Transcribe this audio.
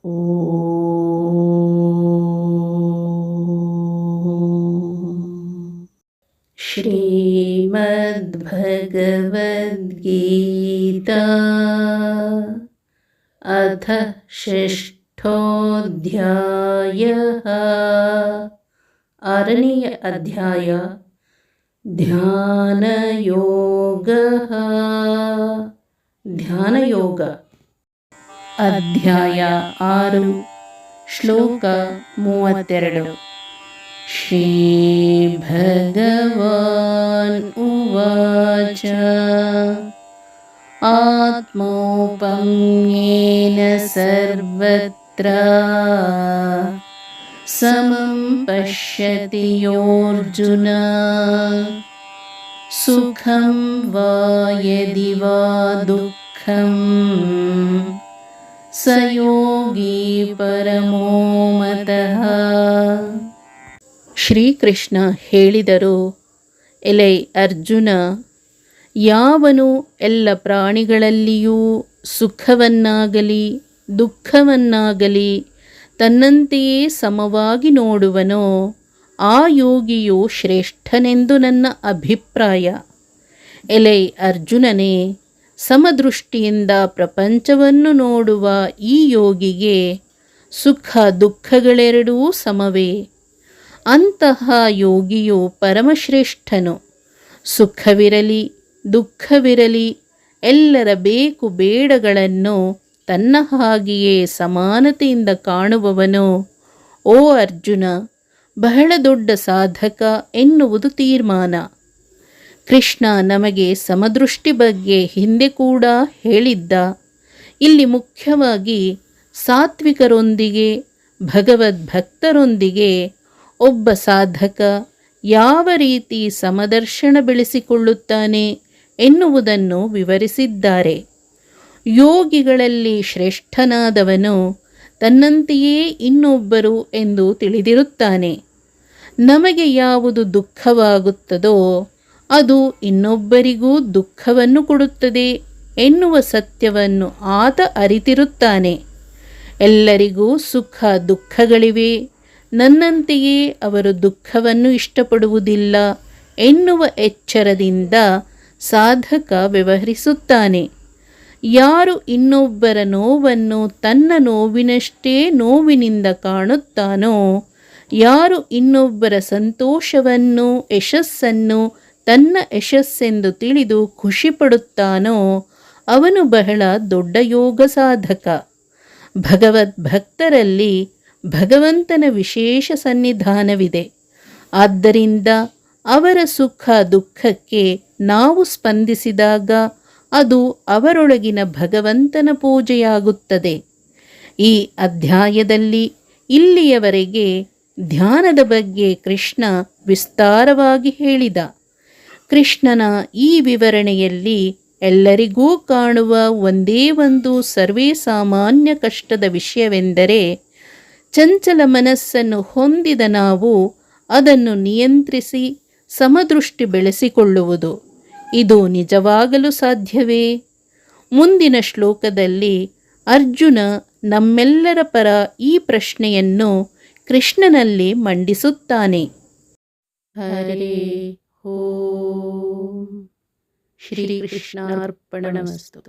श्रीमद्भगवद्गीता अथ षष्ठोऽध्यायः। आरनेय अध्याय ध्यानयोगः। ಧ್ಯಾನಯೋಗ ಅಧ್ಯಾಯ 6 ಶ್ಲೋಕ 32. ಶ್ರೀ ಭಗವಾನ್ ಉವಾಚ ಆತ್ಮೌಪಮ್ಯೇನ ಸರ್ವತ್ರ ಸಮಂ ಪಶ್ಯತಿ ಯೋರ್ಜುನ ಸುಖಂ ವಾ ಯದಿ ವಾ ದುಃಖಂ ಸ ಯೋಗಿ ಪರಮೋ ಮತಃ. ಶ್ರೀಕೃಷ್ಣ ಹೇಳಿದರು, ಎಲೈ ಅರ್ಜುನ, ಯಾವನು ಎಲ್ಲ ಪ್ರಾಣಿಗಳಲ್ಲಿಯೂ ಸುಖವನ್ನಾಗಲಿ ದುಃಖವನ್ನಾಗಲಿ ತನ್ನಂತೆಯೇ ಸಮವಾಗಿ ನೋಡುವನೋ ಆ ಯೋಗಿಯು ಶ್ರೇಷ್ಠನೆಂದು ನನ್ನ ಅಭಿಪ್ರಾಯ. ಎಲೈ ಅರ್ಜುನನೇ, ಸಮದೃಷ್ಟಿಯಿಂದ ಪ್ರಪಂಚವನ್ನು ನೋಡುವ ಈ ಯೋಗಿಗೆ ಸುಖ ದುಃಖಗಳೆರಡೂ ಸಮವೇ. ಅಂತಹ ಯೋಗಿಯು ಪರಮಶ್ರೇಷ್ಠನು. ಸುಖವಿರಲಿ ದುಃಖವಿರಲಿ ಎಲ್ಲರ ಬೇಕು ಬೇಡಗಳನ್ನು ತನ್ನ ಹಾಗೆಯೇ ಸಮಾನತೆಯಿಂದ ಕಾಣುವವನು ಓ ಅರ್ಜುನ ಬಹಳ ದೊಡ್ಡ ಸಾಧಕ ಎನ್ನುವುದು ತೀರ್ಮಾನ. ಕೃಷ್ಣ ನಮಗೆ ಸಮದೃಷ್ಟಿ ಬಗ್ಗೆ ಹಿಂದೆ ಕೂಡ ಹೇಳಿದ್ದ. ಇಲ್ಲಿ ಮುಖ್ಯವಾಗಿ ಸಾತ್ವಿಕರೊಂದಿಗೆ ಭಗವದ್ಭಕ್ತರೊಂದಿಗೆ ಒಬ್ಬ ಸಾಧಕ ಯಾವ ರೀತಿ ಸಮದರ್ಶನ ಬೆಳೆಸಿಕೊಳ್ಳುತ್ತಾನೆ ಎನ್ನುವುದನ್ನು ವಿವರಿಸಿದ್ದಾರೆ. ಯೋಗಿಗಳಲ್ಲಿ ಶ್ರೇಷ್ಠನಾದವನು ತನ್ನಂತೆಯೇ ಇನ್ನೊಬ್ಬರು ಎಂದು ತಿಳಿದಿರುತ್ತಾನೆ. ನಮಗೆ ಯಾವುದು ದುಃಖವಾಗುತ್ತದೋ ಅದು ಇನ್ನೊಬ್ಬರಿಗೂ ದುಃಖವನ್ನು ಕೊಡುತ್ತದೆ ಎನ್ನುವ ಸತ್ಯವನ್ನು ಆತ ಅರಿತಿರುತ್ತಾನೆ. ಎಲ್ಲರಿಗೂ ಸುಖ ದುಃಖಗಳಿವೆ, ನನ್ನಂತೆಯೇ ಅವರು ದುಃಖವನ್ನು ಇಷ್ಟಪಡುವುದಿಲ್ಲ ಎನ್ನುವ ಎಚ್ಚರದಿಂದ ಸಾಧಕ ವ್ಯವಹರಿಸುತ್ತಾನೆ. ಯಾರು ಇನ್ನೊಬ್ಬರ ನೋವನ್ನು ತನ್ನ ನೋವಿನಷ್ಟೇ ನೋವಿನಿಂದ ಕಾಣುತ್ತಾನೋ, ಯಾರು ಇನ್ನೊಬ್ಬರ ಸಂತೋಷವನ್ನು ಯಶಸ್ಸನ್ನು ತನ್ನ ಯಶಸ್ಸೆಂದು ತಿಳಿದು ಖುಷಿಪಡುತ್ತಾನೋ ಅವನು ಬಹಳ ದೊಡ್ಡ ಯೋಗ ಸಾಧಕ. ಭಗವದ್ಭಕ್ತರಲ್ಲಿ ಭಗವಂತನ ವಿಶೇಷ ಸನ್ನಿಧಾನವಿದೆ. ಆದ್ದರಿಂದ ಅವರ ಸುಖ ದುಃಖಕ್ಕೆ ನಾವು ಸ್ಪಂದಿಸಿದಾಗ ಅದು ಅವರೊಳಗಿನ ಭಗವಂತನ ಪೂಜೆಯಾಗುತ್ತದೆ. ಈ ಅಧ್ಯಾಯದಲ್ಲಿ ಇಲ್ಲಿಯವರೆಗೆ ಧ್ಯಾನದ ಬಗ್ಗೆ ಕೃಷ್ಣ ವಿಸ್ತಾರವಾಗಿ ಹೇಳಿದ. ಕೃಷ್ಣನ ಈ ವಿವರಣೆಯಲ್ಲಿ ಎಲ್ಲರಿಗೂ ಕಾಣುವ ಒಂದೇ ಒಂದು ಸರ್ವೇ ಸಾಮಾನ್ಯ ಕಷ್ಟದ ವಿಷಯವೆಂದರೆ ಚಂಚಲ ಮನಸ್ಸನ್ನು ಹೊಂದಿದ ನಾವು ಅದನ್ನು ನಿಯಂತ್ರಿಸಿ ಸಮದೃಷ್ಟಿ ಬೆಳೆಸಿಕೊಳ್ಳುವುದು. ಇದು ನಿಜವಾಗಲು ಸಾಧ್ಯವೇ? ಮುಂದಿನ ಶ್ಲೋಕದಲ್ಲಿ ಅರ್ಜುನ ನಮ್ಮೆಲ್ಲರ ಪರ ಈ ಪ್ರಶ್ನೆಯನ್ನು ಕೃಷ್ಣನಲ್ಲಿ ಮಂಡಿಸುತ್ತಾನೆ. ಹರೇ ಓಂ ಶ್ರೀಕೃಷ್ಣಾರ್ಪಣಮಸ್ತು.